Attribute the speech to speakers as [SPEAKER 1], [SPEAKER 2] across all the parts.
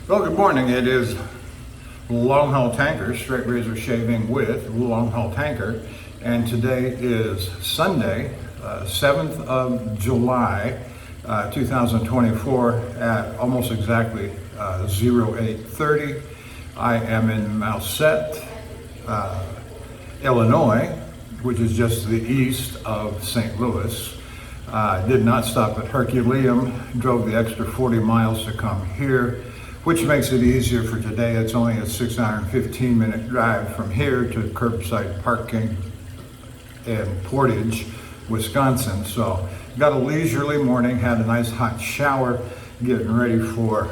[SPEAKER 1] Well, good morning. It is Longhaultanker, straight razor shaving with Longhaultanker, and today is Sunday, 7th of July, 2024 at almost exactly 08:30. I am in Mouset, Illinois, which is just to the east of St. Louis. Did not stop at Herculaneum, drove the extra 40 miles to come here, which makes it easier for today. It's only a 6 hour and 15-minute drive from here to curbside parking in Portage, Wisconsin. So got a leisurely morning, had a nice hot shower, getting ready for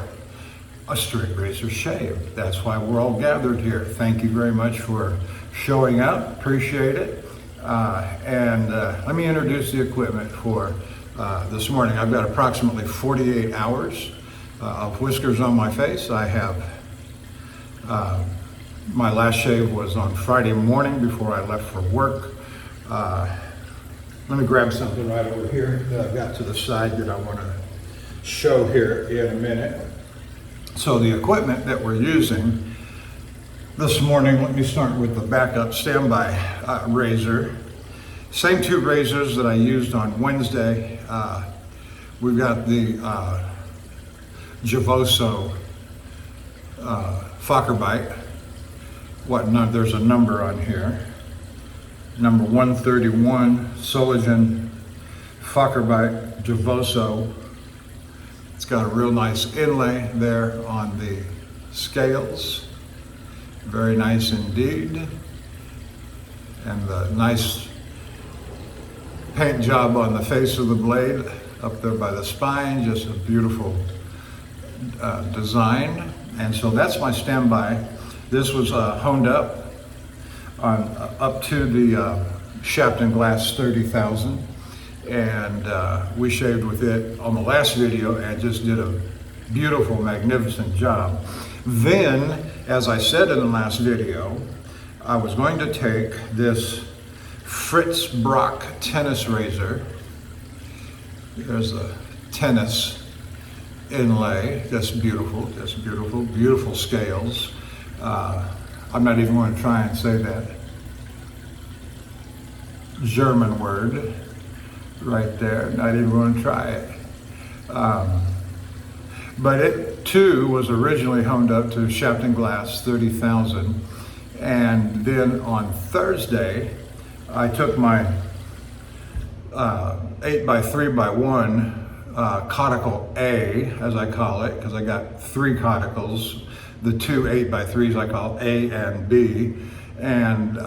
[SPEAKER 1] a straight razor shave. That's why we're all gathered here. Thank you very much for showing up, appreciate it. Let me introduce the equipment for this morning. I've got approximately 48 hours of whiskers on my face. I have, my last shave was on Friday morning before I left for work. Let me grab something right over here that I've got to the side that I want to show here in a minute. So the equipment that we're using this morning, let me start with the backup standby razor. Same two razors that I used on Wednesday. We've got the Javoso Fokker bite. There's a number on here. Number 131, Soligen Fokker bite Javoso. It's got a real nice inlay there on the scales. Very nice indeed. And the nice paint job on the face of the blade up there by the spine, just a beautiful design. And so that's my standby. This was honed up on up to the Shapton Glass 30,000, and we shaved with it on the last video and just did a beautiful, magnificent job. Then, as I said in the last video, I was going to take this Fritz Brock tennis razor. There's a tennis inlay, just beautiful, beautiful scales. I'm not even going to try and say that German word right there, not even going to try it. But it too was originally honed up to Shapton Glass 30,000. And then on Thursday, I took my 8x3x1 caudicle A, as I call it, because I got 3 cauticles. The 2 8x3s I call A and B, and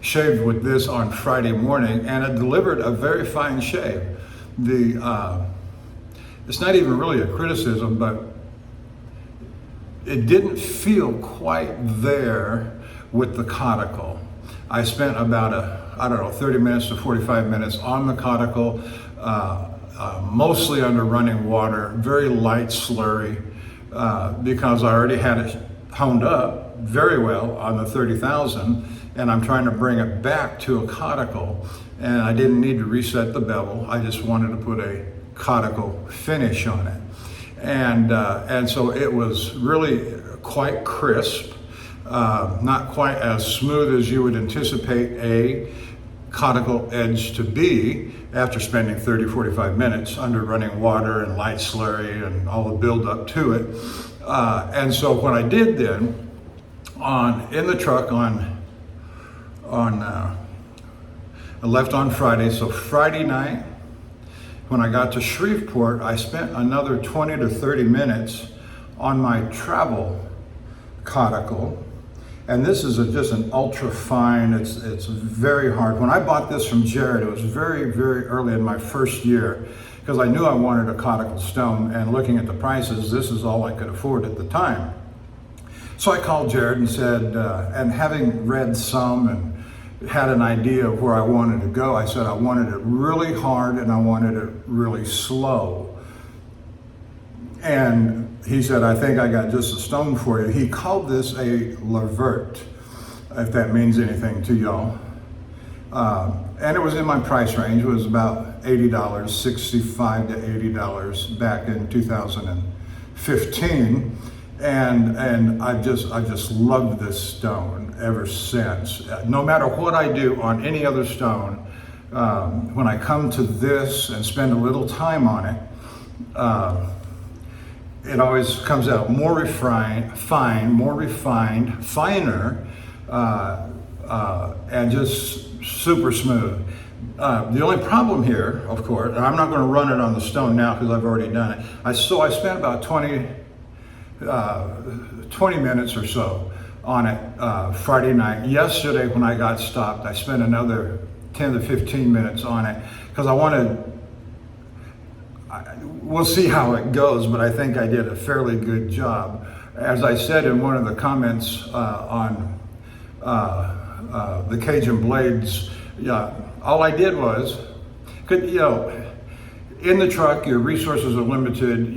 [SPEAKER 1] shaved with this on Friday morning, and it delivered a very fine shave. It's not even really a criticism, but it didn't feel quite there with the caudicle. I spent about 30 minutes to 45 minutes on the caudicle, mostly under running water, very light slurry, because I already had it honed up very well on the 30,000, and I'm trying to bring it back to a caudicle, and I didn't need to reset the bevel. I just wanted to put a caudicle finish on it. And so it was really quite crisp, not quite as smooth as you would anticipate a caudicle edge to be after spending 30-45 minutes under running water and light slurry and all the build up to it. And so what I did then, in the truck I left on Friday, so Friday night, when I got to Shreveport, I spent another 20 to 30 minutes on my travel caudicle. And this is just an ultra fine, it's very hard. When I bought this from Jared, it was very, very early in my first year, because I knew I wanted a caudicle stone, and looking at the prices, this is all I could afford at the time. So I called Jared and said, and having read some and had an idea of where I wanted to go, I said I wanted it really hard and I wanted it really slow. And he said, I think I got just a stone for you. He called this a Levert, if that means anything to y'all. And it was in my price range. It was about $80, $65 to $80 back in 2015. and I've just loved this stone ever since. No matter what I do on any other stone, when I come to this and spend a little time on it, it always comes out more refined, finer, and just super smooth. The only problem here, of course, and I'm not going to run it on the stone now because I've already done it. So I spent about 20 minutes or so on it Friday night. Yesterday when I got stopped, I spent another 10 to 15 minutes on it because we'll see how it goes, but I think I did a fairly good job. As I said in one of the comments on the Cajun Blades, all I did was, in the truck, your resources are limited,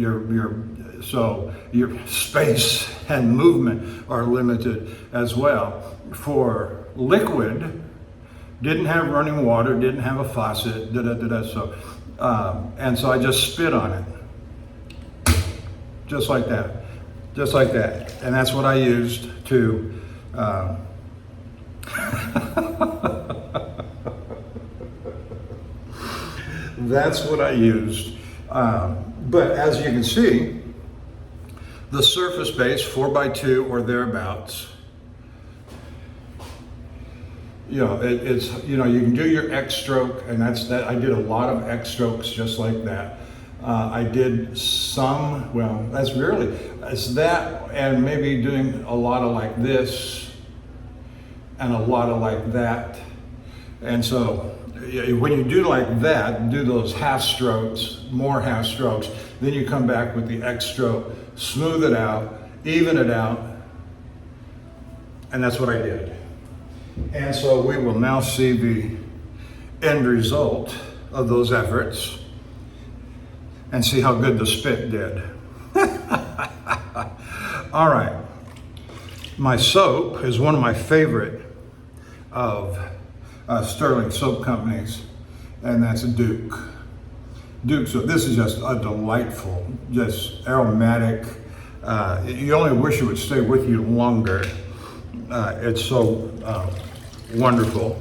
[SPEAKER 1] so your space and movement are limited as well. For liquid, didn't have running water, didn't have a faucet, and so I just spit on it, just like that, and that's what I used to. That's what I used. But as you can see, the surface base, 4x2 or thereabouts, it's you can do your X stroke, and that's that. I did a lot of X strokes just like that. I did some, it's that, and maybe doing a lot of like this and a lot of like that. And so when you do like that, do those half strokes, more half strokes, then you come back with the X stroke, smooth it out, even it out, and that's what I did. And so we will now see the end result of those efforts and see how good the spit did. All right. My soap is one of my favorite of Sterling soap companies, and that's Duke. Duke soap. This is just a delightful, just aromatic. You only wish it would stay with you longer. It's so wonderful.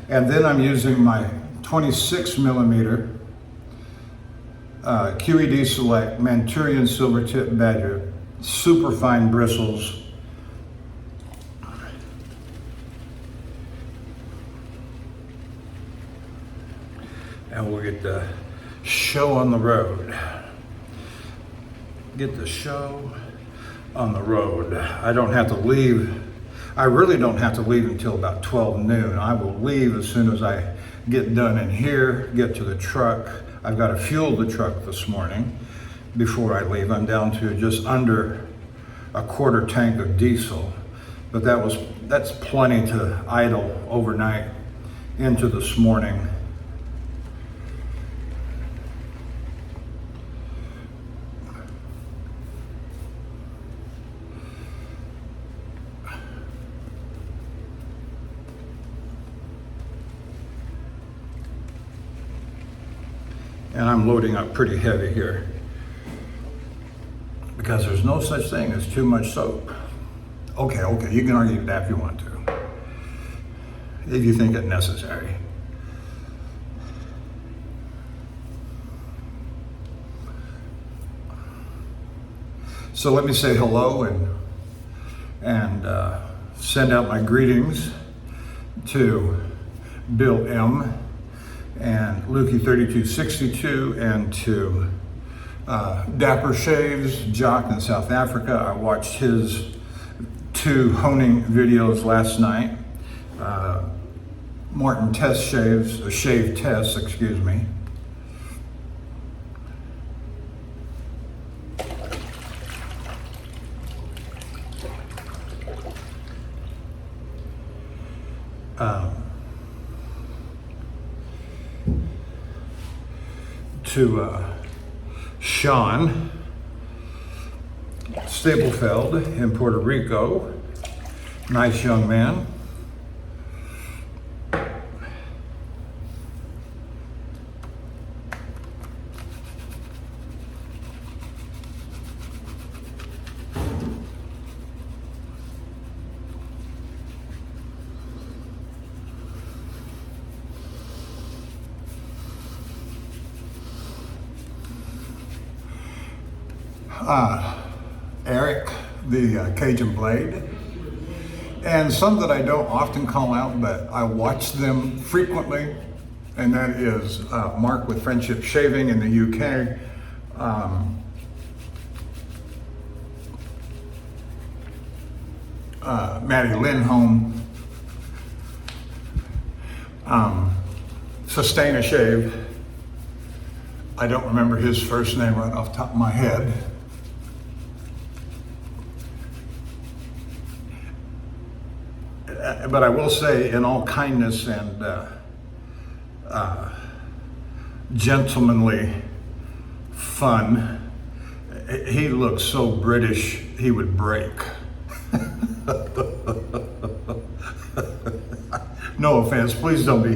[SPEAKER 1] And then I'm using my 26 millimeter QED Select Manchurian Silver Tip Badger, super fine bristles. And we'll get the show on the road. Get the show on the road. I really don't have to leave until about 12 noon. I will leave as soon as I get done in here, get to the truck. I've got to fuel the truck this morning before I leave. I'm down to just under a quarter tank of diesel, but that's plenty to idle overnight into this morning. And I'm loading up pretty heavy here because there's no such thing as too much soap. Okay, you can argue that if you want to, if you think it necessary. So let me say hello and send out my greetings to Bill M. and Lukey3262, and to Dapper Shaves, Jock in South Africa. I watched his 2 honing videos last night. Martin Test Shave Test, excuse me. To Sean Stablefeld in Puerto Rico, nice young man. Eric, the Cajun Blade, and some that I don't often call out, but I watch them frequently, and that is Mark with Friendship Shaving in the UK, Maddie Lindholm, Sustain a Shave. I don't remember his first name right off the top of my head. But I will say, in all kindness and gentlemanly fun, he looks so British he would break. No offense, please don't be.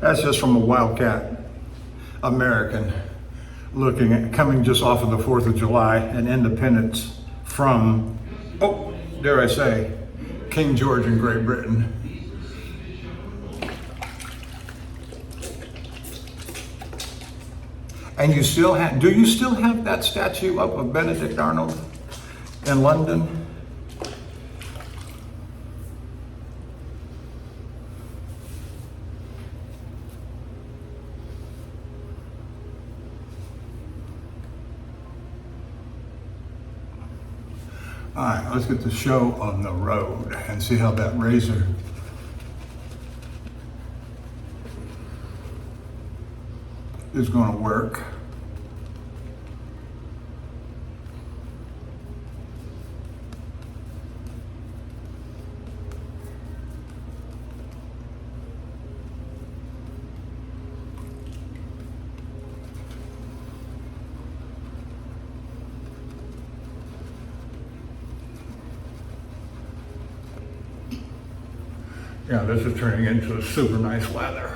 [SPEAKER 1] That's just from a wildcat American looking at coming just off of the 4th of July and independence from, oh, dare I say, King George in Great Britain. And you still have, do you still have that statue up of Benedict Arnold in London? All right, let's get the show on the road and see how that razor is going to work. Yeah, this is turning into a super nice lather.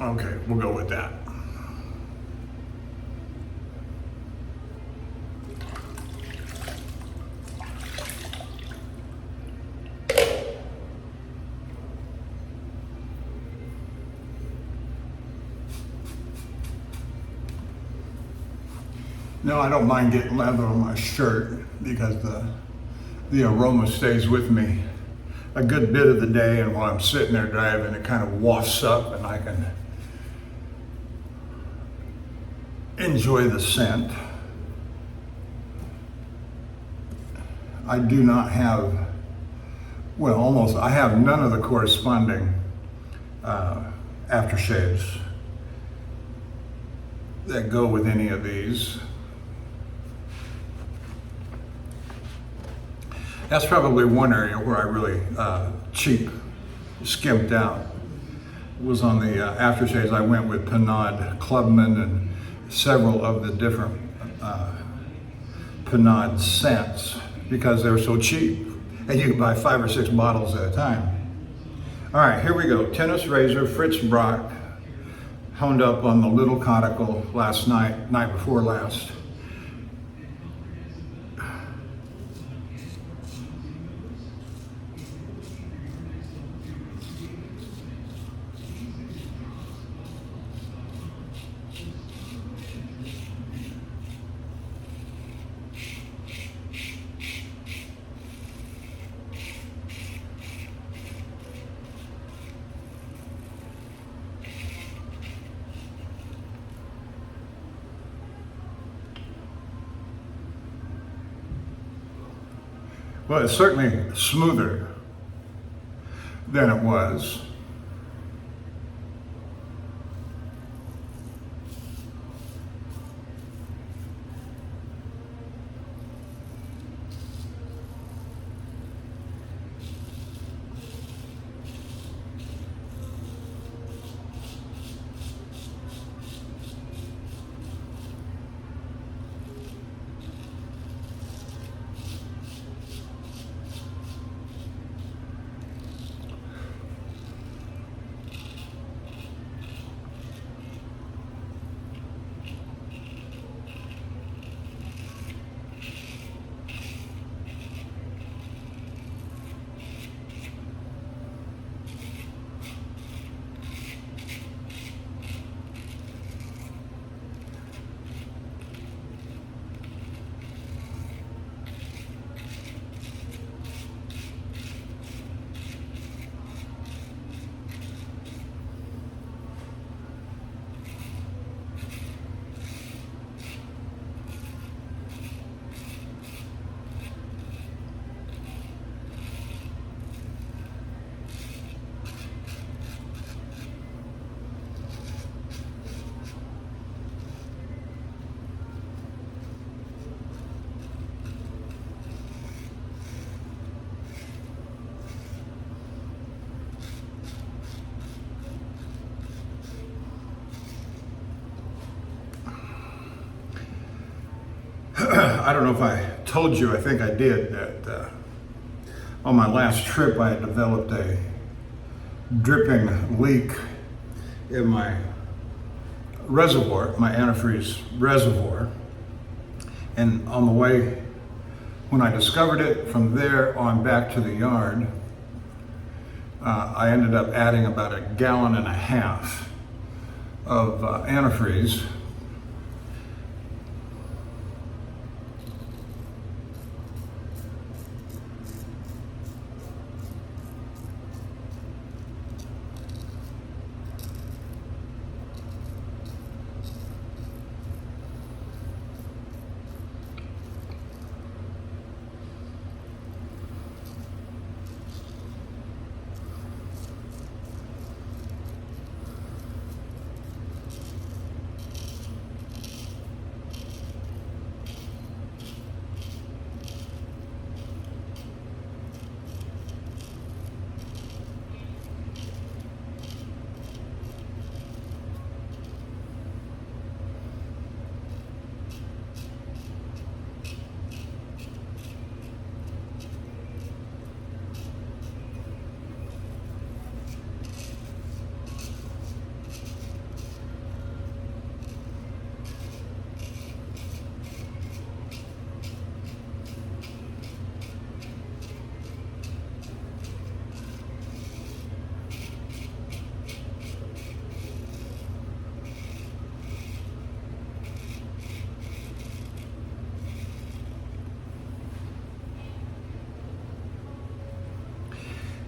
[SPEAKER 1] Okay, we'll go with that. No, I don't mind getting leather on my shirt because the aroma stays with me a good bit of the day, and while I'm sitting there driving, it kind of wafts up and I can enjoy the scent. I do not have, well, almost, I have none of the corresponding aftershaves that go with any of these. That's probably one area where I really skimped out. Was on the aftershaves. I went with Pinaud Clubman and several of the different Pinaud scents because they're so cheap, and you can buy 5 or 6 bottles at a time. All right, here we go. Tennis razor, Fritz Brock, honed up on the little conical last night before last. Well, it's certainly smoother than it was. I don't know if I told you, I think I did, that on my last trip I had developed a dripping leak in my reservoir, my antifreeze reservoir. And on the way, when I discovered it, from there on back to the yard, I ended up adding about 1.5 gallons of antifreeze.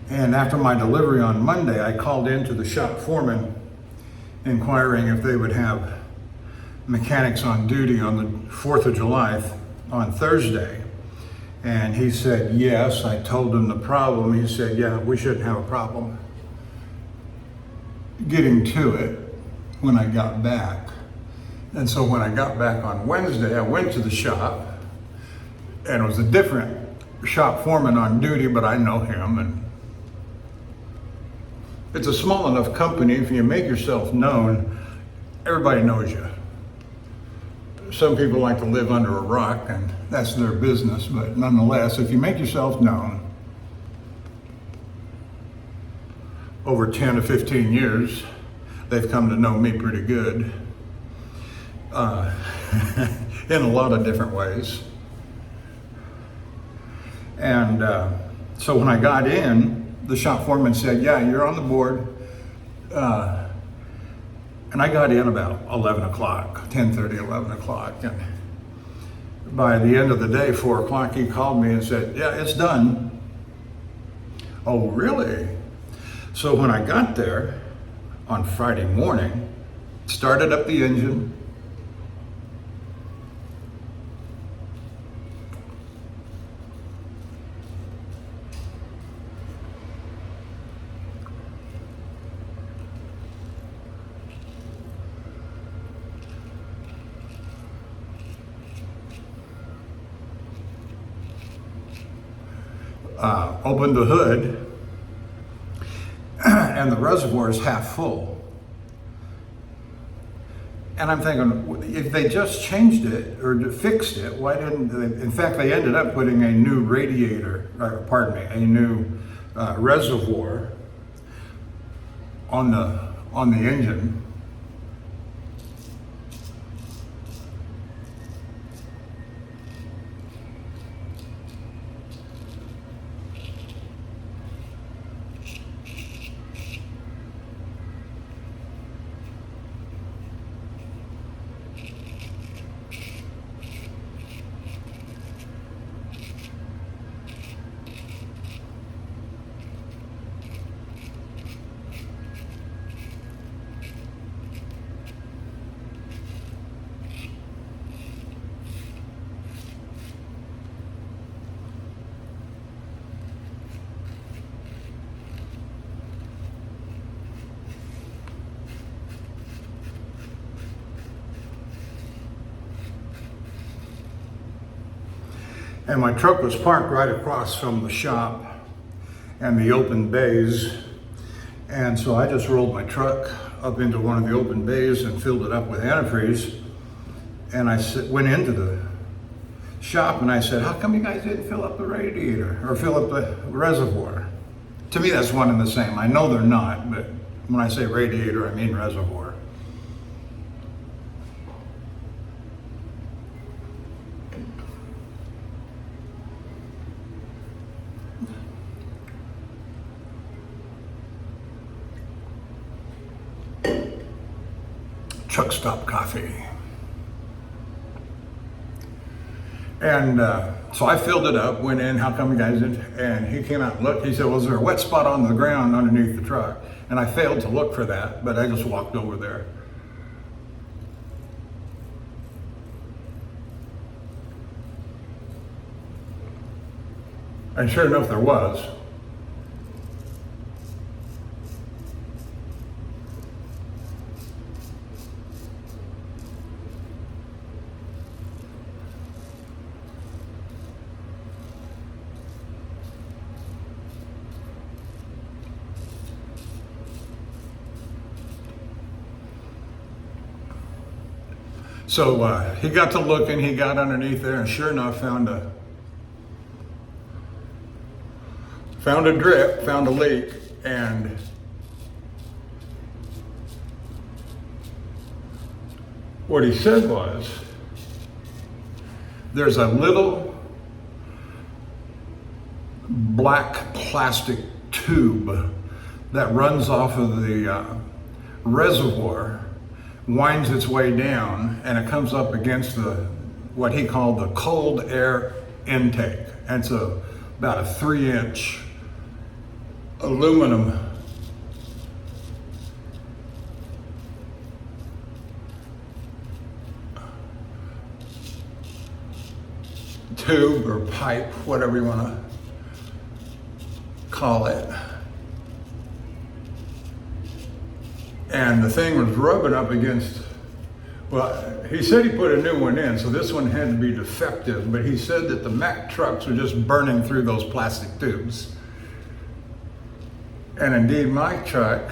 [SPEAKER 1] And after my delivery on Monday, I called into the shop foreman inquiring if they would have mechanics on duty on the 4th of July on Thursday. And he said yes. I told him the problem. He said, yeah, we shouldn't have a problem getting to it when I got back. And so when I got back on Wednesday, I went to the shop, and it was a different shop foreman on duty, but I know him, and it's a small enough company. If you make yourself known, everybody knows you. Some people like to live under a rock, and that's their business, but nonetheless, if you make yourself known, over 10 to 15 years, they've come to know me pretty good in a lot of different ways. And so when I got in, the shop foreman said, yeah, you're on the board. And I got in about 11 o'clock, 10:30, 11 o'clock. And by the end of the day, 4 o'clock, he called me and said, yeah, it's done. Oh, really? So when I got there on Friday morning, started up the engine, opened the hood, and the reservoir is half full. And I'm thinking, if they just changed it or fixed it, why didn't they? In fact, they ended up putting a new radiator, a new reservoir on the engine. And my truck was parked right across from the shop and the open bays. And so I just rolled my truck up into one of the open bays and filled it up with antifreeze. And I went into the shop and I said, how come you guys didn't fill up the radiator or fill up the reservoir? To me, that's one and the same. I know they're not, but when I say radiator, I mean reservoir. Truck stop coffee. And so I filled it up, went in, how come you guys didn't? And he came out and looked. He said, well, is there a wet spot on the ground underneath the truck? And I failed to look for that, but I just walked over there. And sure enough, there was. So he got to looking, he got underneath there, and sure enough found a drip, found a leak, and what he said was, there's a little black plastic tube that runs off of the reservoir, winds its way down, and it comes up against what he called the cold air intake. And it's about a 3-inch aluminum tube or pipe, whatever you want to call it. And the thing was rubbing up against, well, he said he put a new one in, so this one had to be defective, but he said that the Mack trucks were just burning through those plastic tubes. And indeed, my truck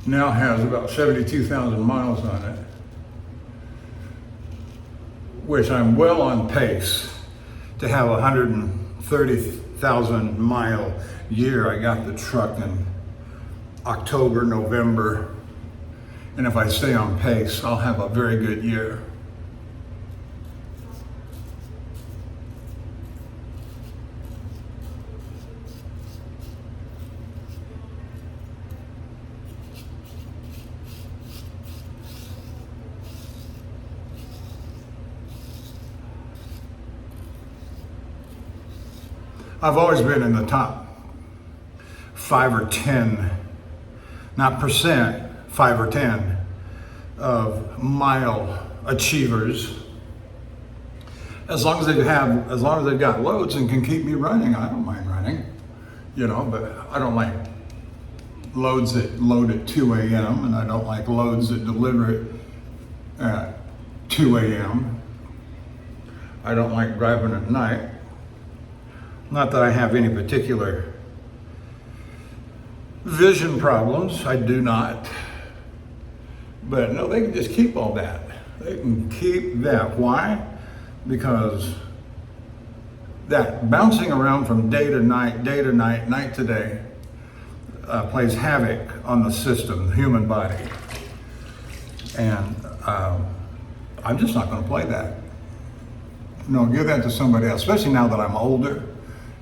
[SPEAKER 1] now has about 72,000 miles on it, which I'm well on pace to have a 130,000 mile year. I got the truck in October, November, and if I stay on pace, I'll have a very good year. I've always been in the top 5 or 10, not percent, 5 or 10 of mile achievers. As long as they've got loads and can keep me running, I don't mind running, but I don't like loads that load at 2 a.m. and I don't like loads that deliver it at 2 a.m. I don't like driving at night. Not that I have any particular vision problems, I do not. But no, they can just keep all that. They can keep that. Why? Because that bouncing around from day to night, night to day, plays havoc on the system, the human body. And I'm just not going to play that. No, give that to somebody else, especially now that I'm older.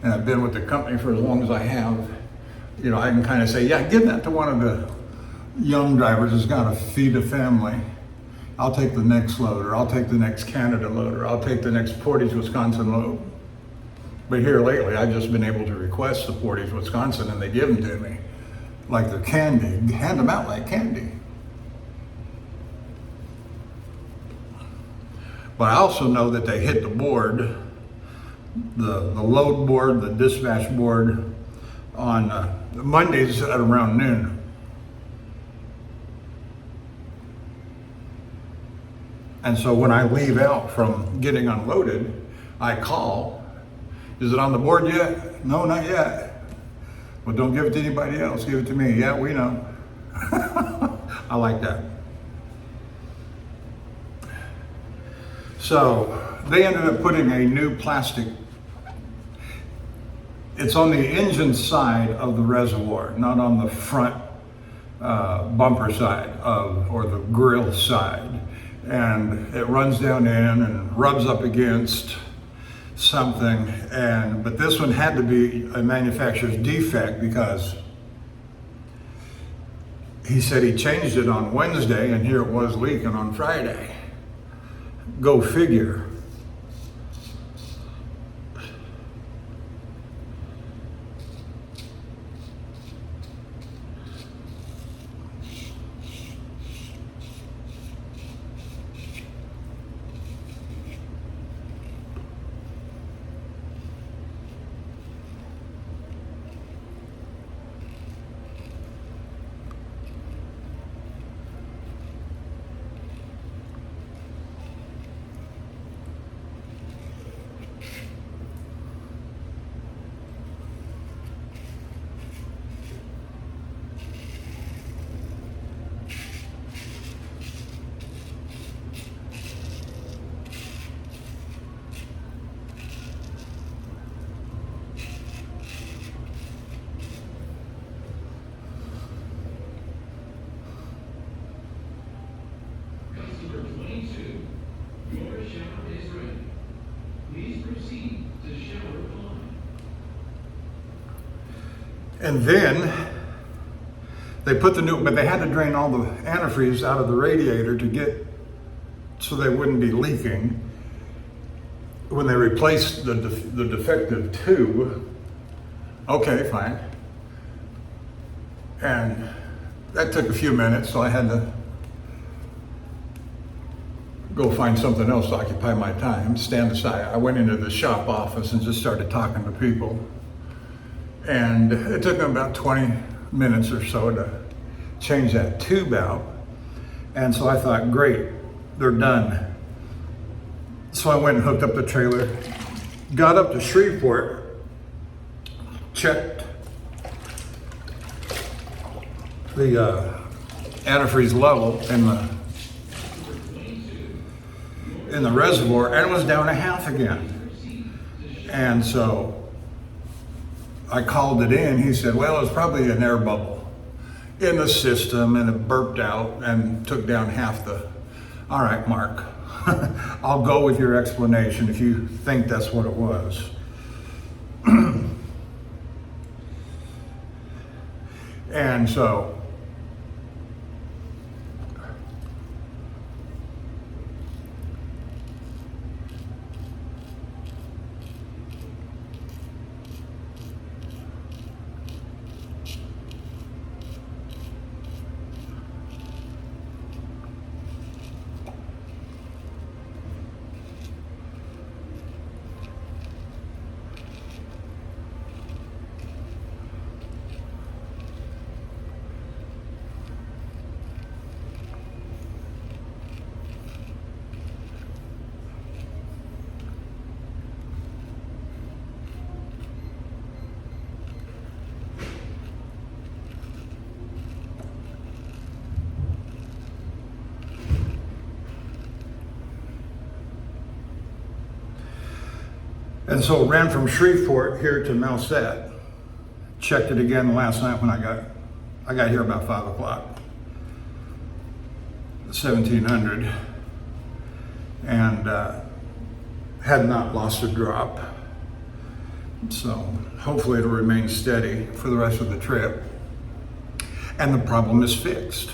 [SPEAKER 1] And I've been with the company for as long as I have, I can kind of say, yeah, give that to one of the young drivers who's got to feed a family. I'll take the next load, or I'll take the next Canada load, or I'll take the next Portage, Wisconsin load. But here lately, I've just been able to request the Portage, Wisconsin, and they give them to me like they're candy, hand them out like candy. But I also know that they hit the board, the load board, the dispatch board on Mondays at around noon. And so when I leave out from getting unloaded, I call, is it on the board yet? No, not yet. Well, don't give it to anybody else, give it to me. Yeah, we know. I like that. So they ended up putting a new plastic, it's on the engine side of the reservoir, not on the front bumper side or the grill side. And it runs down in and rubs up against something. But this one had to be a manufacturer's defect because he said he changed it on Wednesday and here it was leaking on Friday. Go figure. And then they put the new, but they had to drain all the antifreeze out of the radiator to get, so they wouldn't be leaking. When they replaced the defective tube, okay, fine. And that took a few minutes, so I had to go find something else to occupy my time, stand aside. I went into the shop office and just started talking to people. And it took them about 20 minutes or so to change that tube out. And so I thought, great, they're done. So I went and hooked up the trailer, got up to Shreveport, checked the antifreeze level in the reservoir, and it was down a half again. And so I called it in. He said, well, it's probably an air bubble in the system, and it burped out and took down half the. All right, Mark, I'll go with your explanation if you think that's what it was. And so And so ran from Shreveport here to Melset. Checked it again last night when I got here about 5 o'clock, 1700, and had not lost a drop. So hopefully it'll remain steady for the rest of the trip. And the problem is fixed.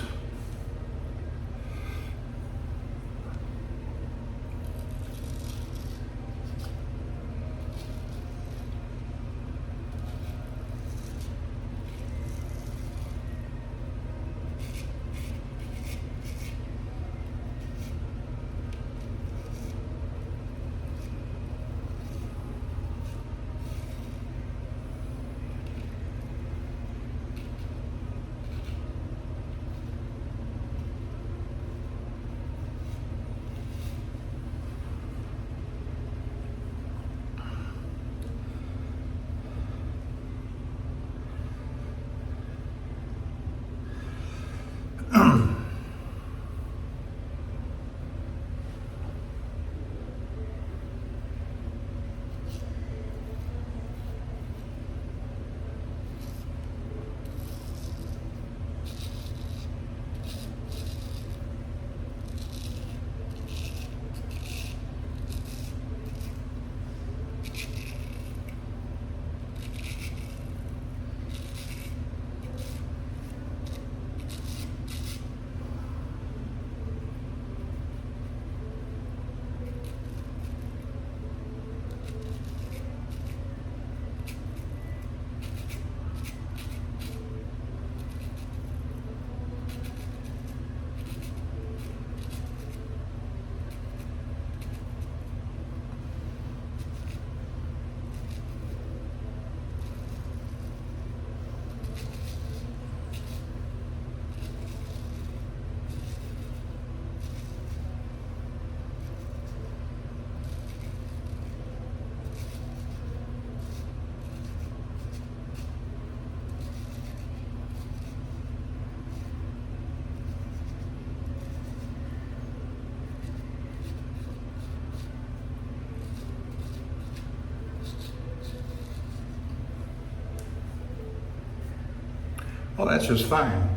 [SPEAKER 1] Well, that's just fine.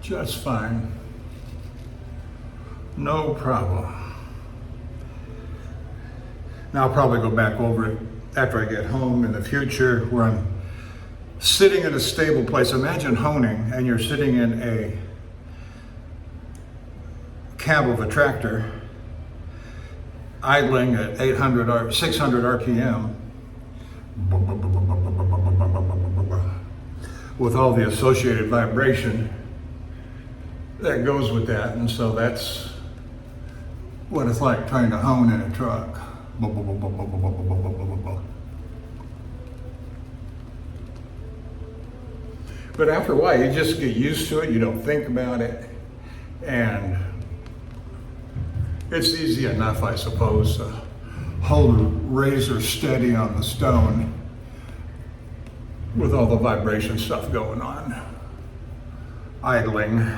[SPEAKER 1] Just fine. No problem. Now I'll probably go back over it after I get home in the future, where I'm sitting in a stable place. Imagine honing and you're sitting in a cab of a tractor, idling at 800 or 600 RPM, with all the associated vibration that goes with that. And so that's what it's like trying to hone in a truck. But after a while, you just get used to it. You don't think about it. And it's easy enough, I suppose, to hold a razor steady on the stone with all the vibration stuff going on. Idling.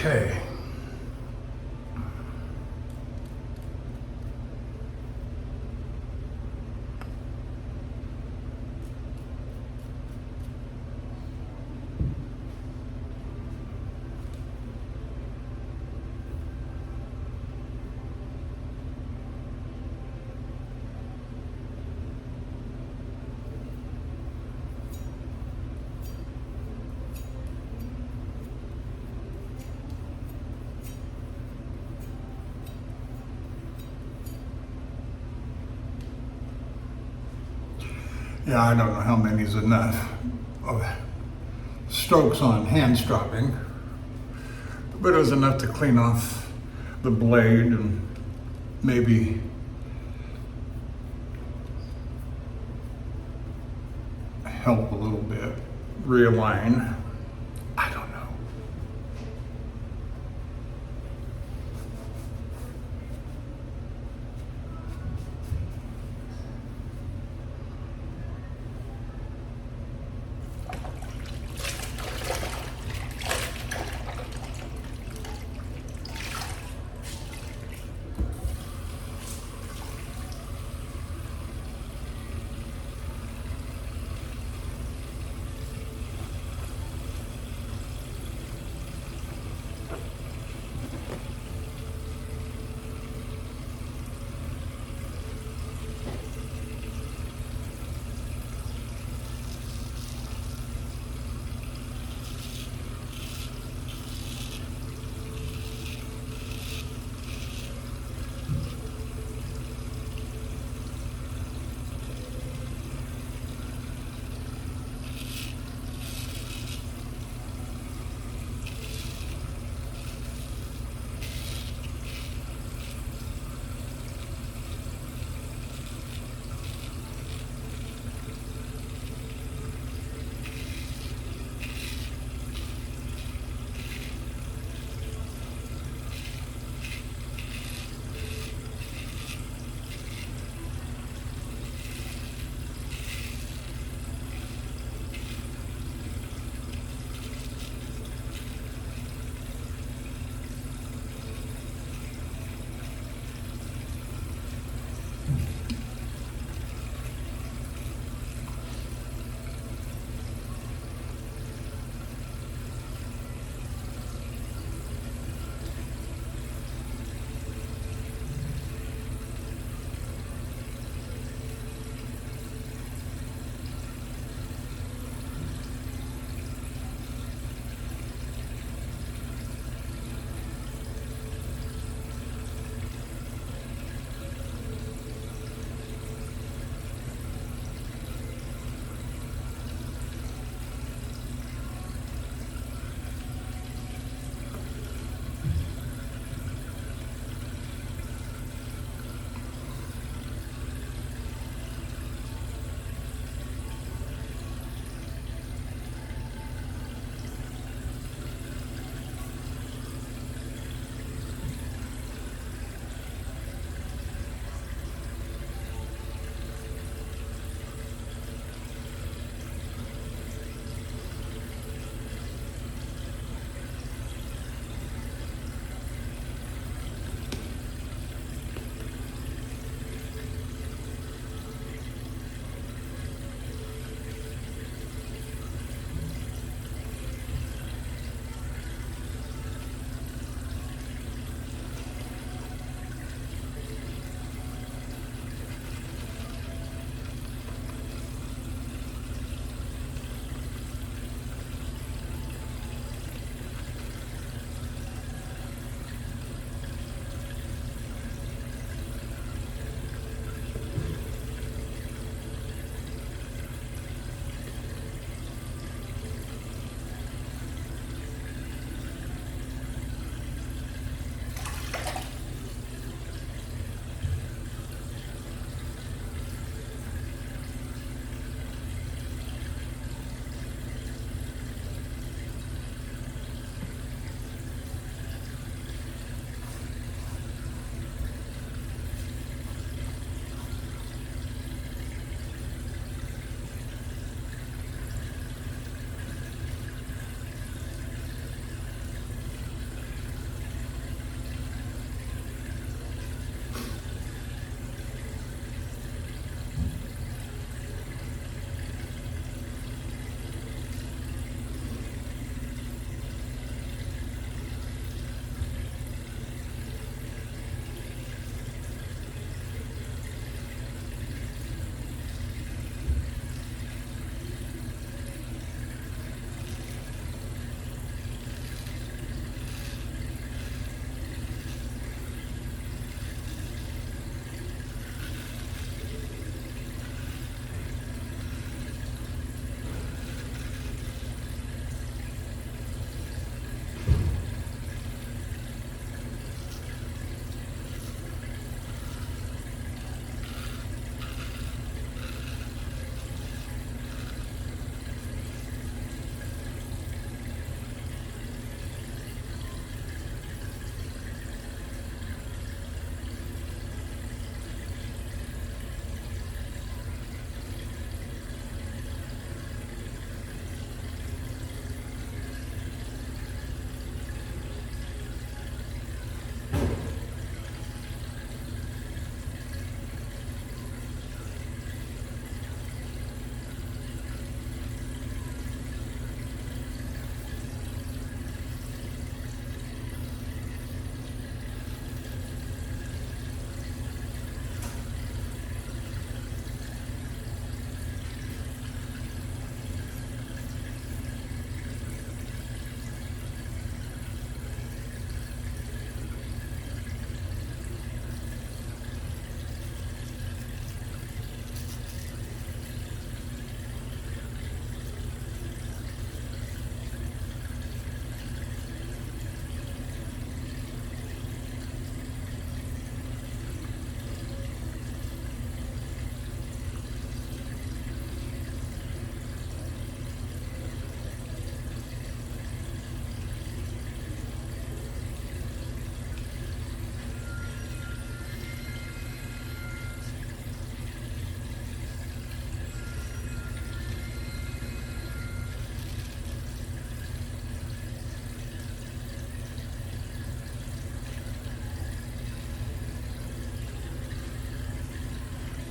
[SPEAKER 1] Okay. Yeah, I don't know how many is enough of strokes on hand stropping, but it was enough to clean off the blade and maybe help a little bit realign. I don't know.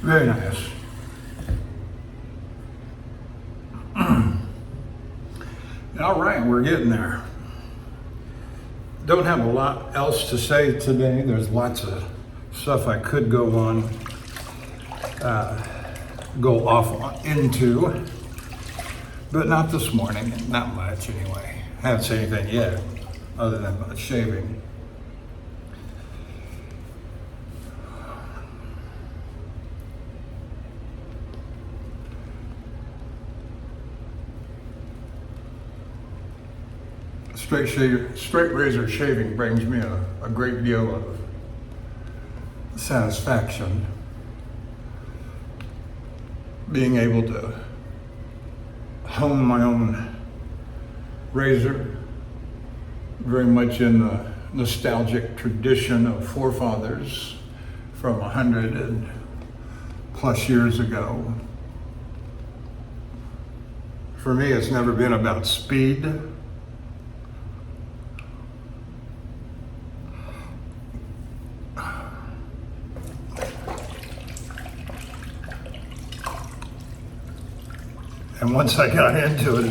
[SPEAKER 1] Very nice. All right, we're getting there. Don't have a lot else to say today. There's lots of stuff I could go off into, but not this morning, not much anyway. I haven't said anything yet, other than about shaving. Straight razor shaving brings me a great deal of satisfaction. Being able to hone my own razor, very much in the nostalgic tradition of forefathers from 100+ years ago. For me, it's never been about speed. And once I got into it,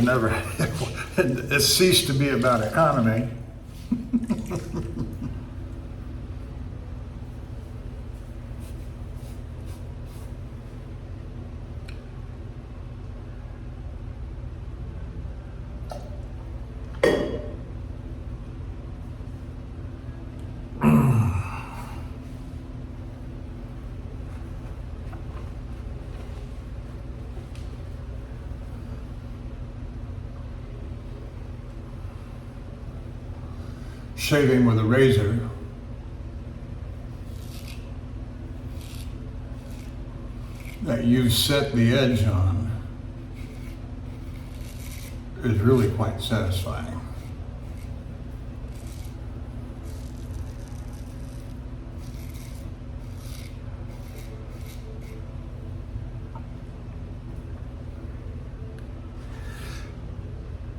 [SPEAKER 1] it ceased to be about economy. Shaving with a razor that you set the edge on is really quite satisfying.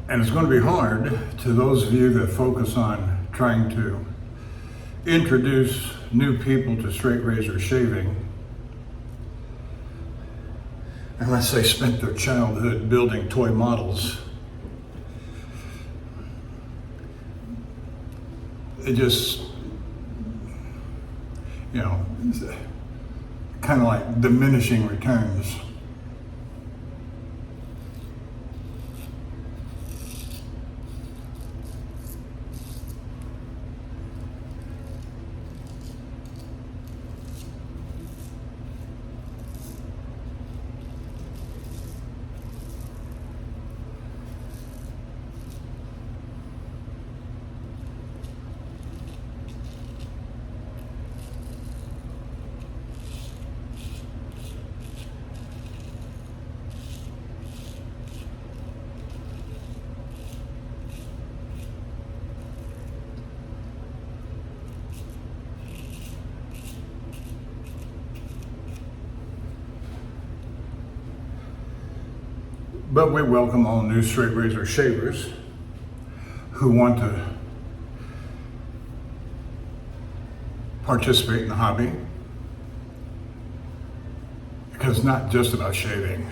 [SPEAKER 1] And it's going to be hard to those of you that focus on trying to introduce new people to straight razor shaving, unless they spent their childhood building toy models. It just, kind of like diminishing returns. But we welcome all new straight razor shavers who want to participate in the hobby, because it's not just about shaving.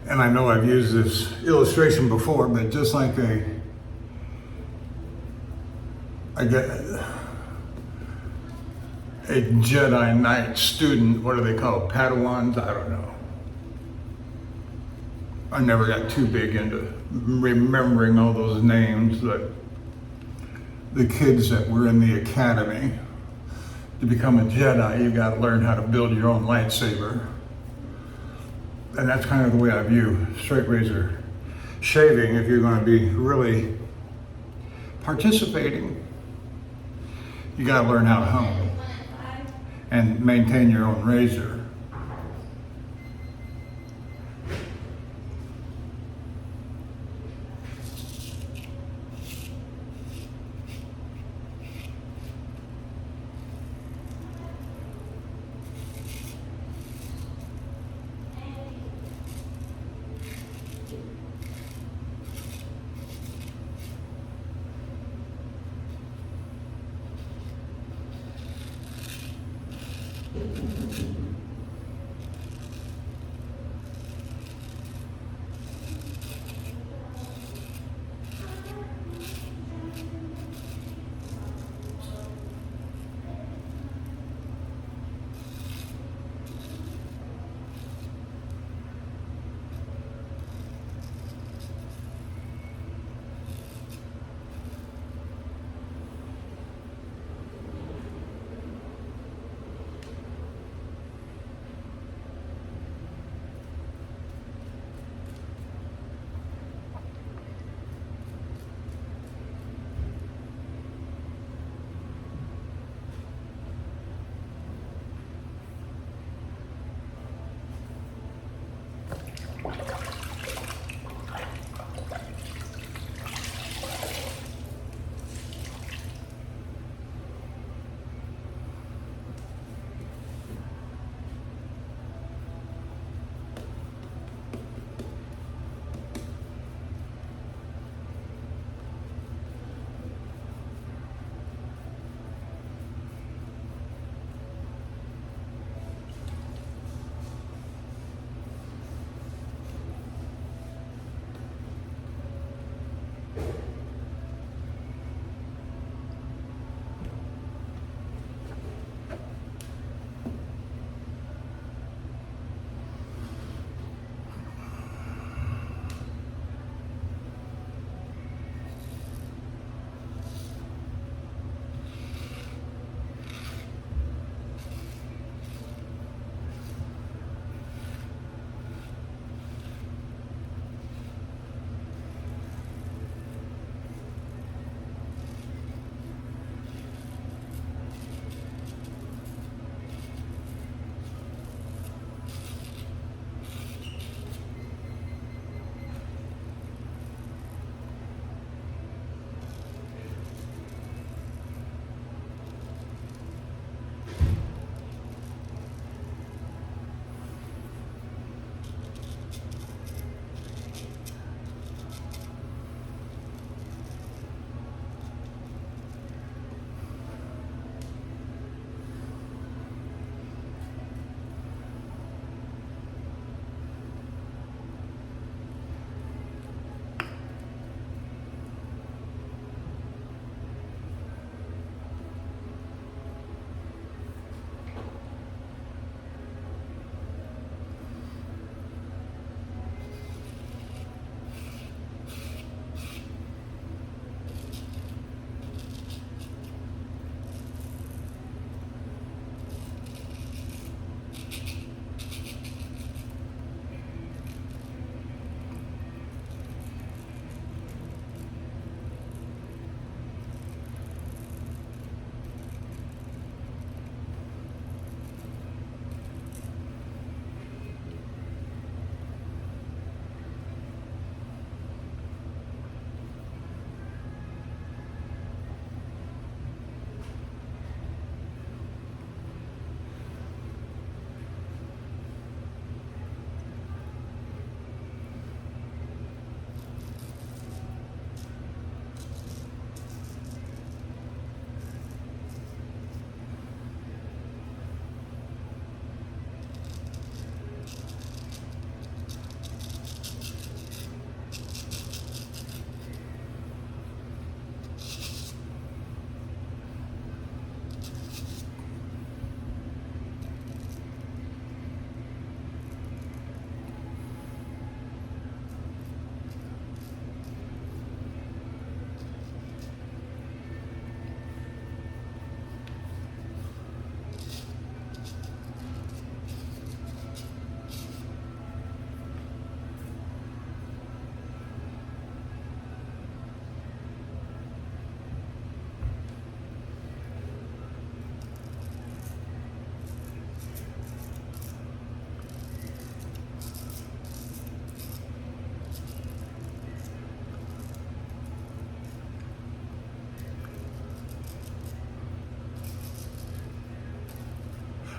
[SPEAKER 1] And I know I've used this illustration before, but just like a Jedi Knight student, what do they call Padawans? I don't know. I never got too big into remembering all those names, but the kids that were in the academy to become a Jedi, you've got to learn how to build your own lightsaber. And that's kind of the way I view straight razor shaving. If you're going to be really participating, you got to learn how to hone and maintain your own razor.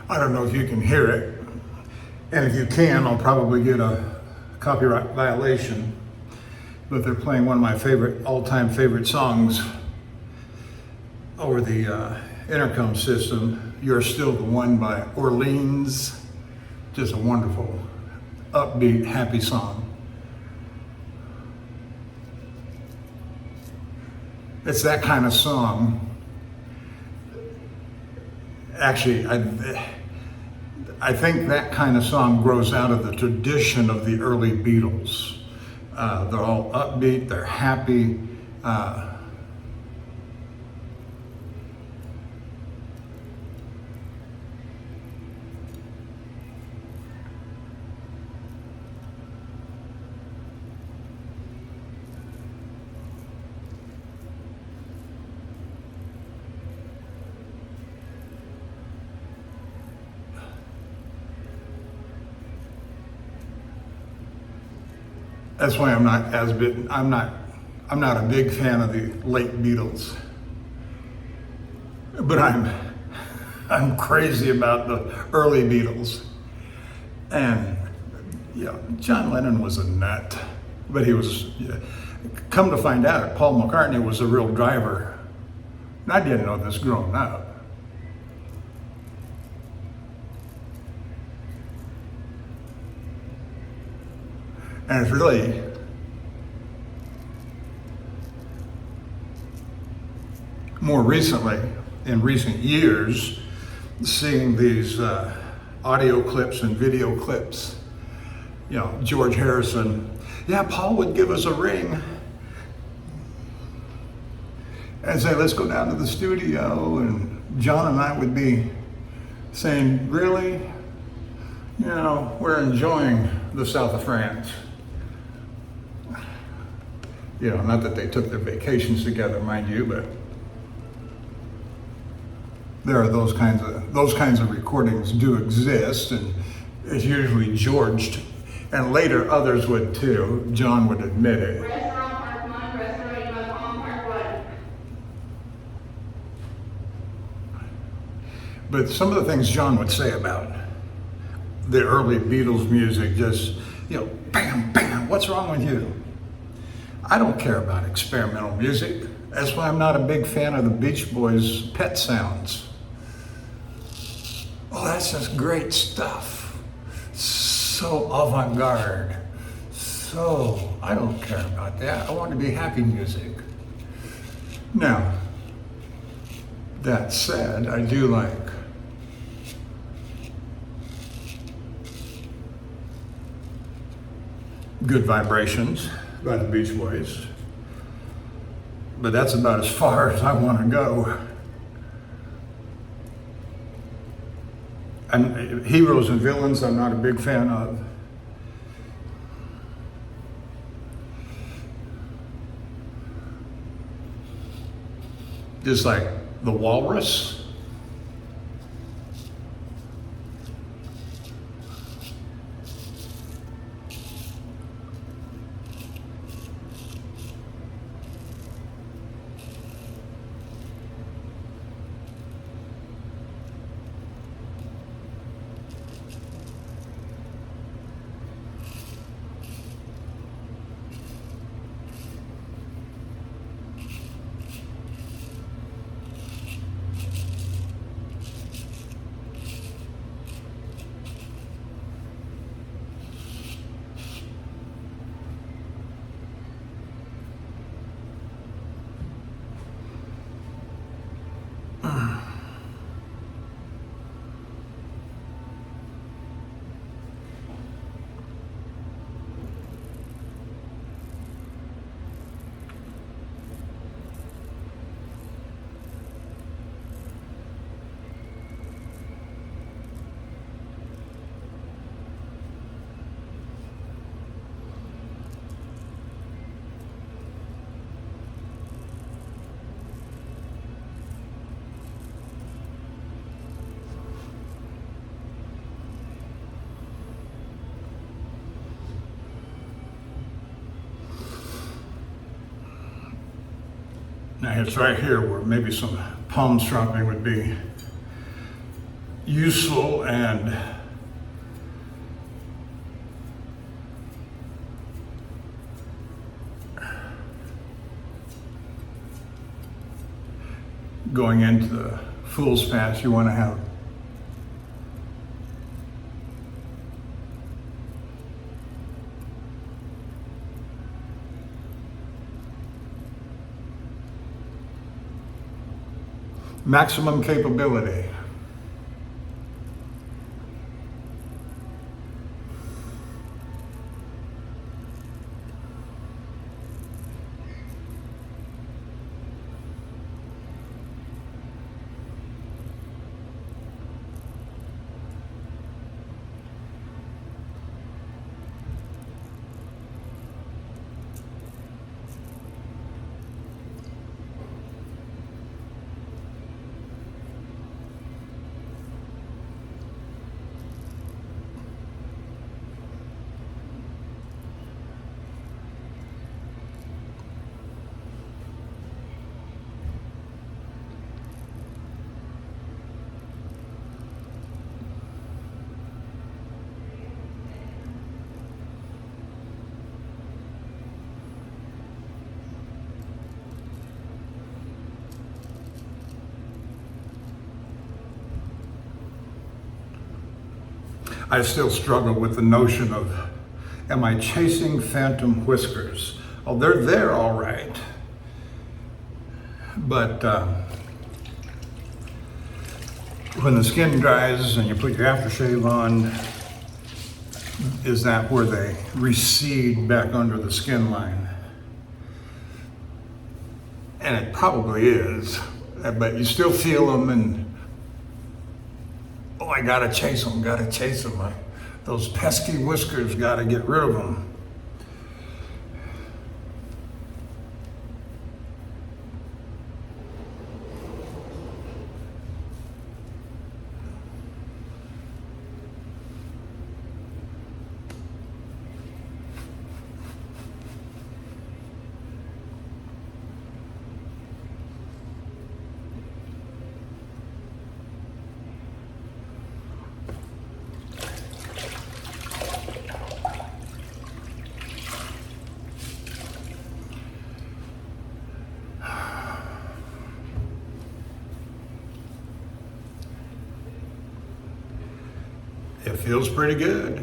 [SPEAKER 1] I don't know if you can hear it, and if you can, I'll probably get a copyright violation, but they're playing one of my all-time favorite songs over the intercom system, You're Still the One by Orleans. Just a wonderful, upbeat, happy song. It's that kind of song. Actually, I think that kind of song grows out of the tradition of the early Beatles. They're all upbeat, they're happy. That's why I'm not a big fan of the late Beatles. But I'm crazy about the early Beatles. And yeah, John Lennon was a nut, but he was, come to find out, Paul McCartney was a real driver. And I didn't know this growing up. And it's really more recently, in recent years, seeing these audio clips and video clips, George Harrison, yeah, Paul would give us a ring and say, let's go down to the studio, and John and I would be saying, really? We're enjoying the south of France. Not that they took their vacations together, mind you, but there are those kinds of recordings do exist, and it's usually Georged, and later others would too. John would admit it.
[SPEAKER 2] Restaurant Park 1, restaurant Park 1.
[SPEAKER 1] But some of the things John would say about the early Beatles music, just, bam, bam, what's wrong with you? I don't care about experimental music. That's why I'm not a big fan of the Beach Boys' Pet Sounds. Oh, that's just great stuff. So avant-garde. So, I don't care about that. I want to be happy music. Now, that said, I do like Good Vibrations by the Beach Boys, but that's about as far as I want to go. And Heroes and Villains, I'm not a big fan of. Just like The Walrus. Now it's right here where maybe some palm dropping would be. useful and going into the fool's pass, you want to have maximum capability. I still struggle with the notion of, am I chasing phantom whiskers? Oh, they're there all right. But when the skin dries and you put your aftershave on, is that where they recede back under the skin line? And it probably is, but you still feel them and, oh, I gotta chase them. Those pesky whiskers, gotta get rid of them. It feels pretty good.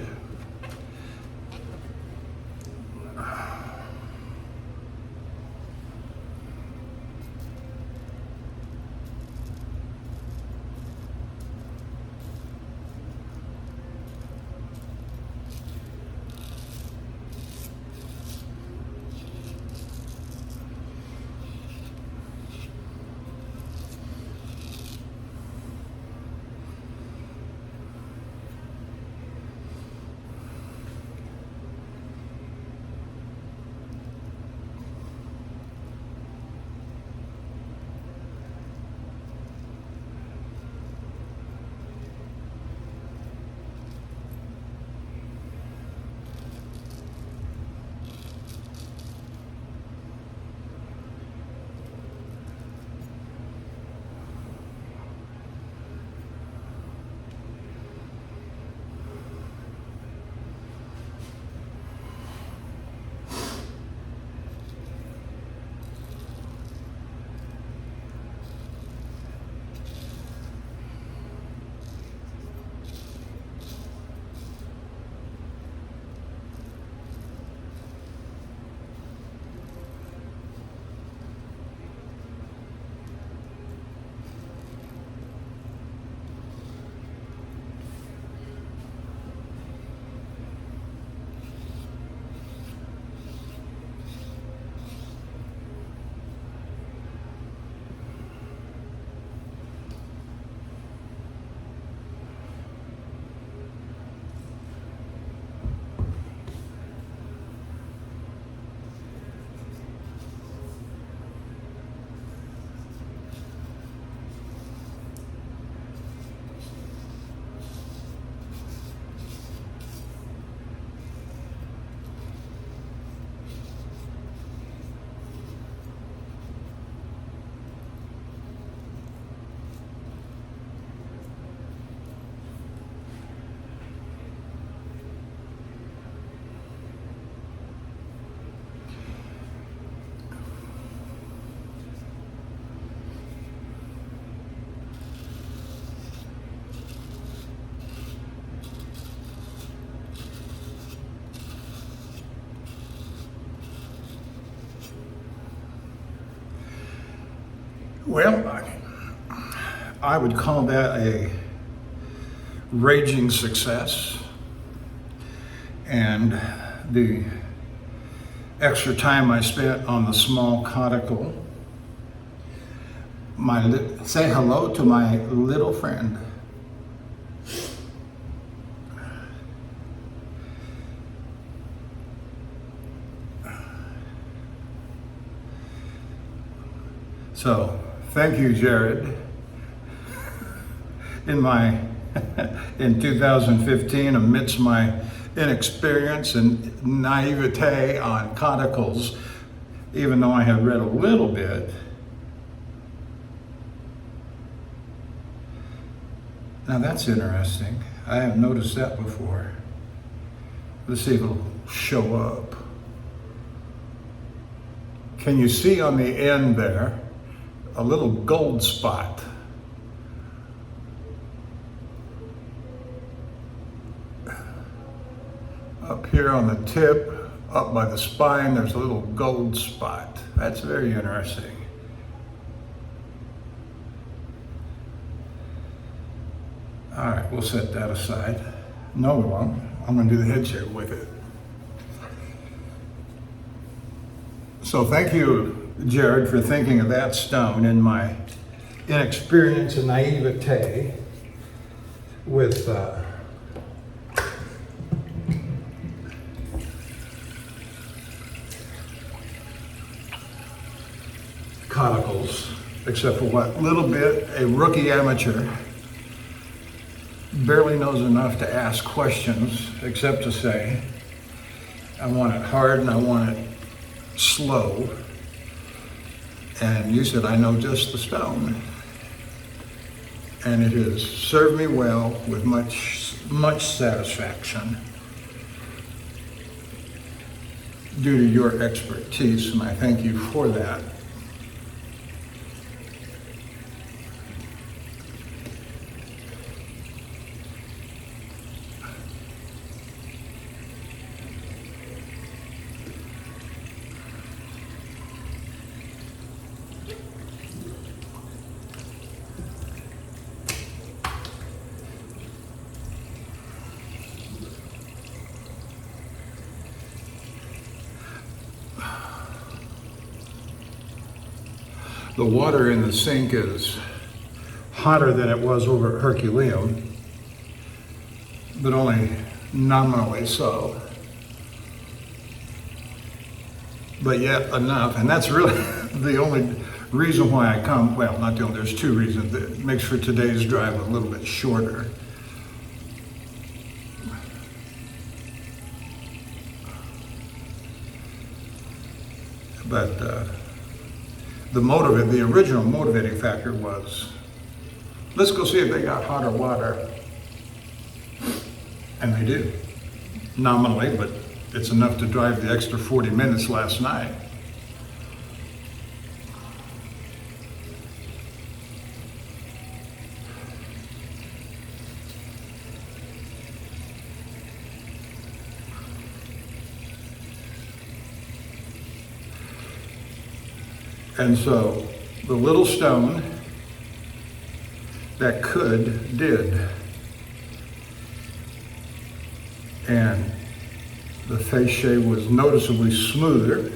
[SPEAKER 1] Well, I would call that a raging success. And the extra time I spent on the small conical, say hello to my little friend. So, thank you, Jared. In 2015, amidst my inexperience and naivete on conicals, even though I had read a little bit, now that's interesting. I haven't noticed that before. Let's see if it'll show up. Can you see on the end there a little gold spot? Up here on the tip, up by the spine, there's a little gold spot. That's very interesting. All right, we'll set that aside. No, we won't. I'm gonna do the head shape with it. So thank you, Jared, for thinking of that stone in my inexperience and naivete with conicals, except for what little bit a rookie amateur barely knows enough to ask questions, except to say, I want it hard and I want it slow. And you said, I know just the stone. And it has served me well with much satisfaction due to your expertise, and I thank you for that. The water in the sink is hotter than it was over at Herculaneum, but only nominally so. But yet enough, and that's really the only reason why I come, well, not the only, there's two reasons. That makes for today's drive a little bit shorter. But the original motivating factor was, let's go see if they got hotter water. And they do, nominally, but it's enough to drive the extra 40 minutes last night. And so the little stone that did. And the face shave was noticeably smoother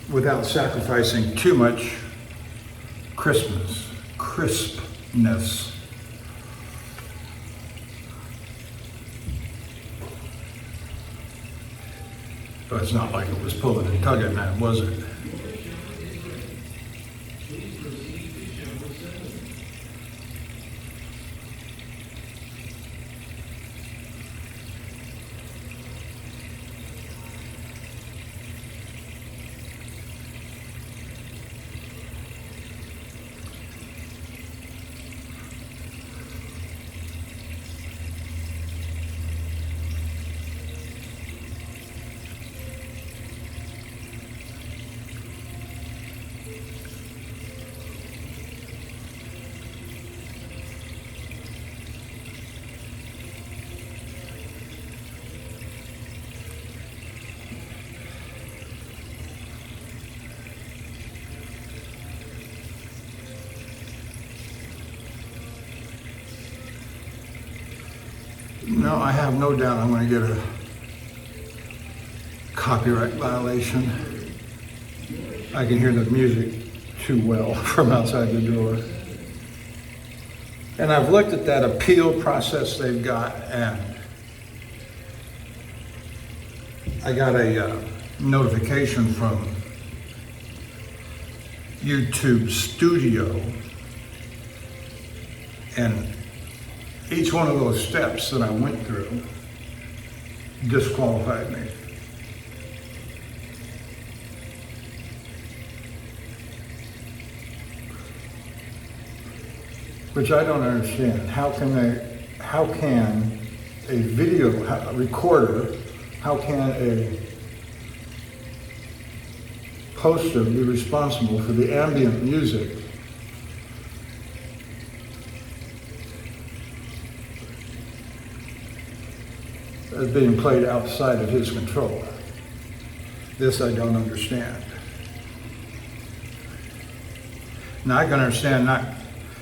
[SPEAKER 1] without sacrificing too much crispness. But it's not like it was pulling and tugging that, was it? No, I have no doubt I'm going to get a copyright violation. I can hear the music too well from outside the door. And I've looked at that appeal process they've got, and I got a notification from YouTube Studio, and each one of those steps that I went through disqualified me. Which I don't understand. How can a video recorder, how can a poster be responsible for the ambient music that's being played outside of his control? This I don't understand. Now I can understand not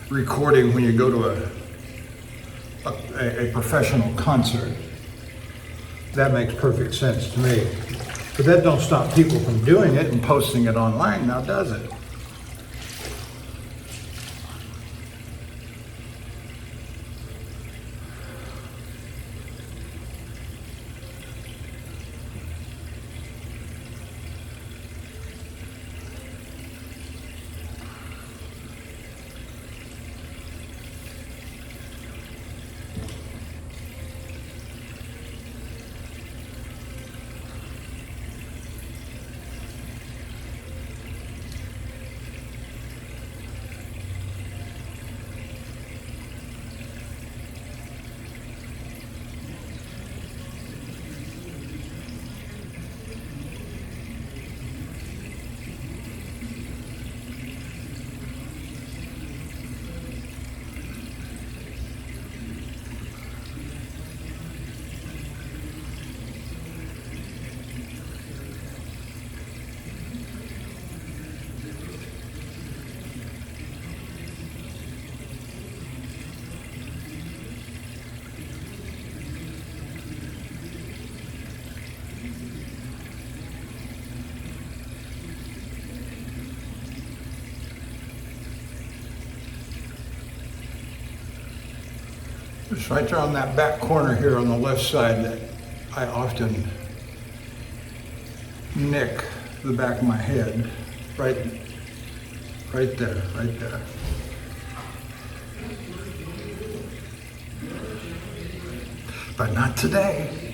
[SPEAKER 1] recording when you go to a professional concert. That makes perfect sense to me. But that don't stop people from doing it and posting it online, now does it? It's right there on that back corner here on the left side that I often nick the back of my head. Right there, right there. But not today.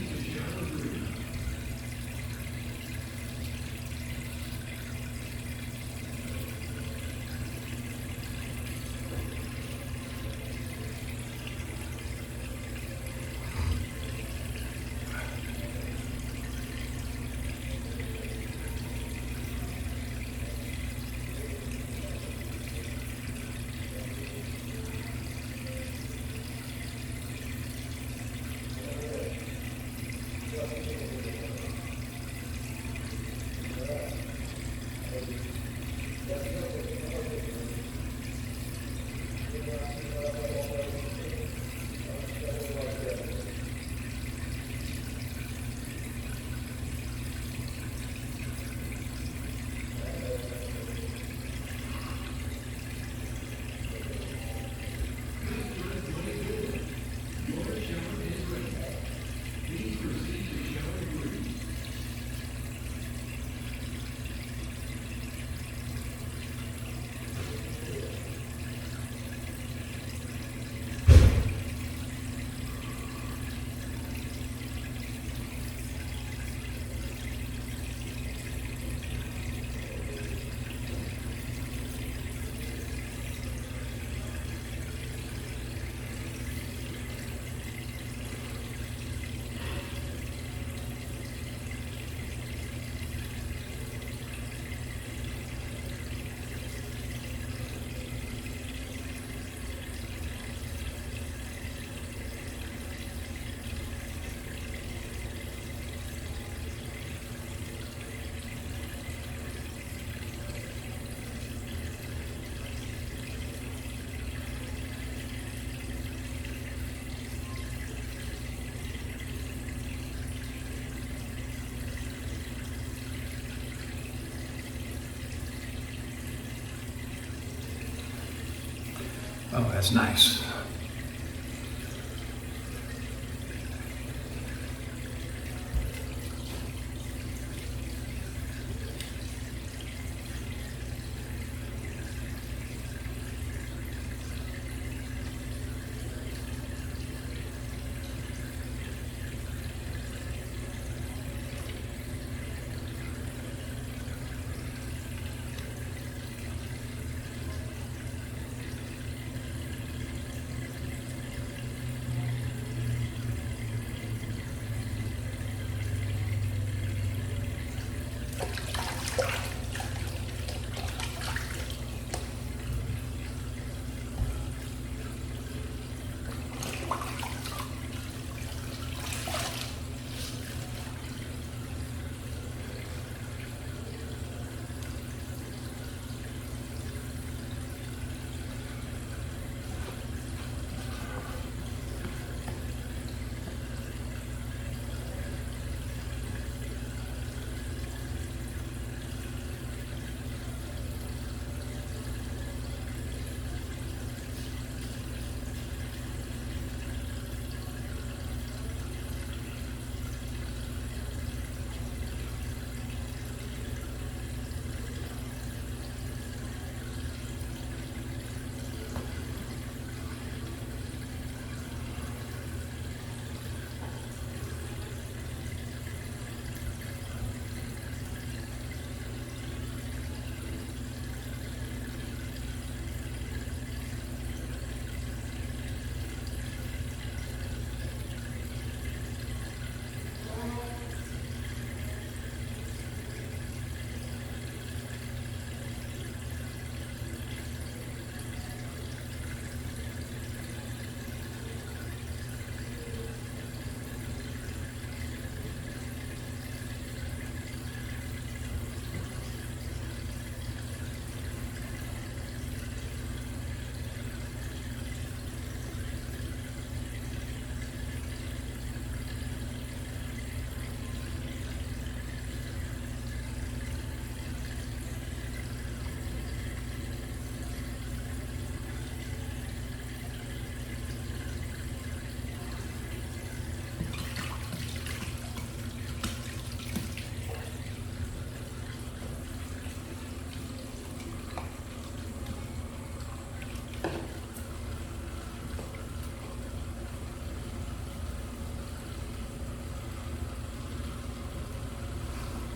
[SPEAKER 1] Oh, that's nice.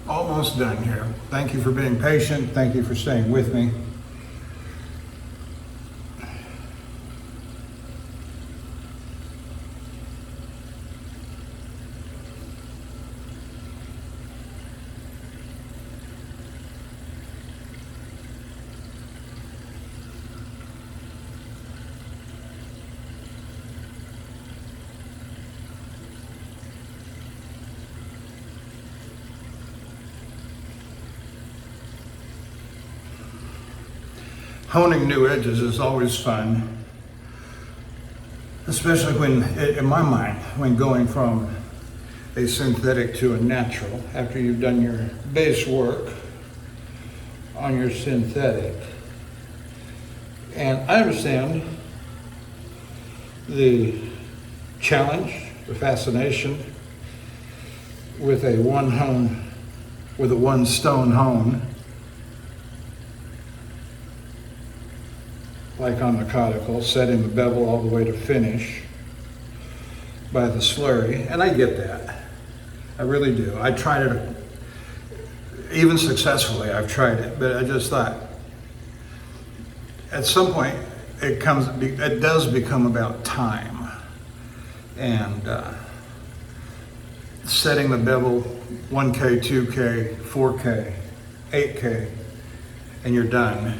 [SPEAKER 1] Almost done here. Thank you for being patient. Thank you for staying with me. Honing new edges is always fun, especially when, in my mind, when going from a synthetic to a natural, after you've done your base work on your synthetic. And I understand the challenge, the fascination with a one stone hone, like on the conical, setting the bevel all the way to finish by the slurry, and I get that. I really do. I tried it, even successfully, I've tried it, but I just thought, at some point, it does become about time. And setting the bevel 1K, 2K, 4K, 8K, and you're done.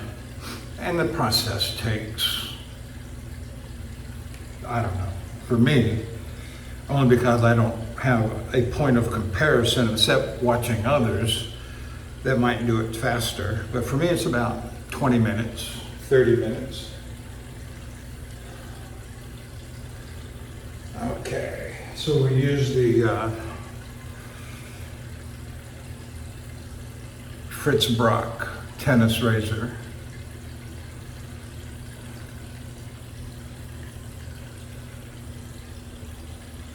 [SPEAKER 1] And the process takes, I don't know, for me, only because I don't have a point of comparison except watching others that might do it faster. But for me, it's about 20 minutes, 30 minutes. Okay, so we use the Fritz Brock tennis razor.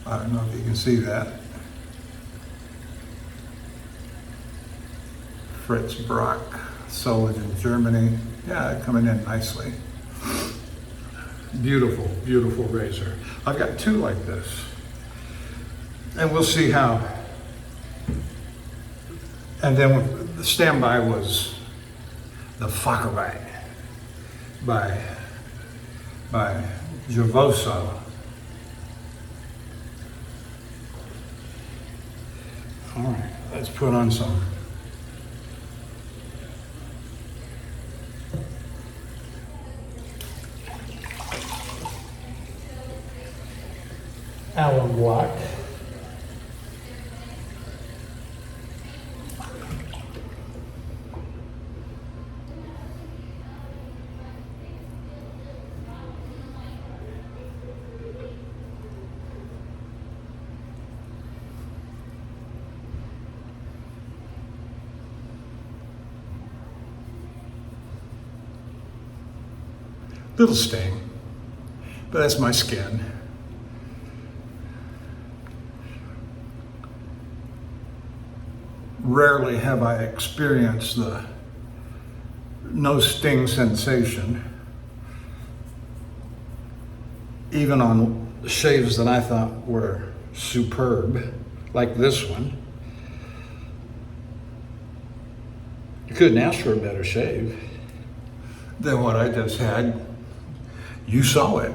[SPEAKER 1] I don't know if you can see that. Fritz Brock, sold in Germany. Yeah, coming in nicely. Beautiful, beautiful razor. I've got two like this. And we'll see how. And then the standby was the Fackerbite by Javoso. All right, let's put on some Allen Block. Little sting, but that's my skin. Rarely have I experienced the no sting sensation, even on shaves that I thought were superb, like this one. You couldn't ask for a better shave than what I just had. You saw it.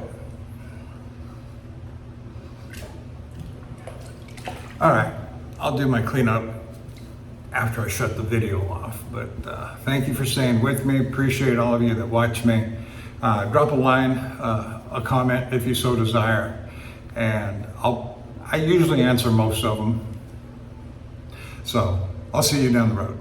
[SPEAKER 1] All right, I'll do my cleanup after I shut the video off. But thank you for staying with me. Appreciate all of you that watch me. Drop a line, a comment if you so desire, and I usually answer most of them. So I'll see you down the road.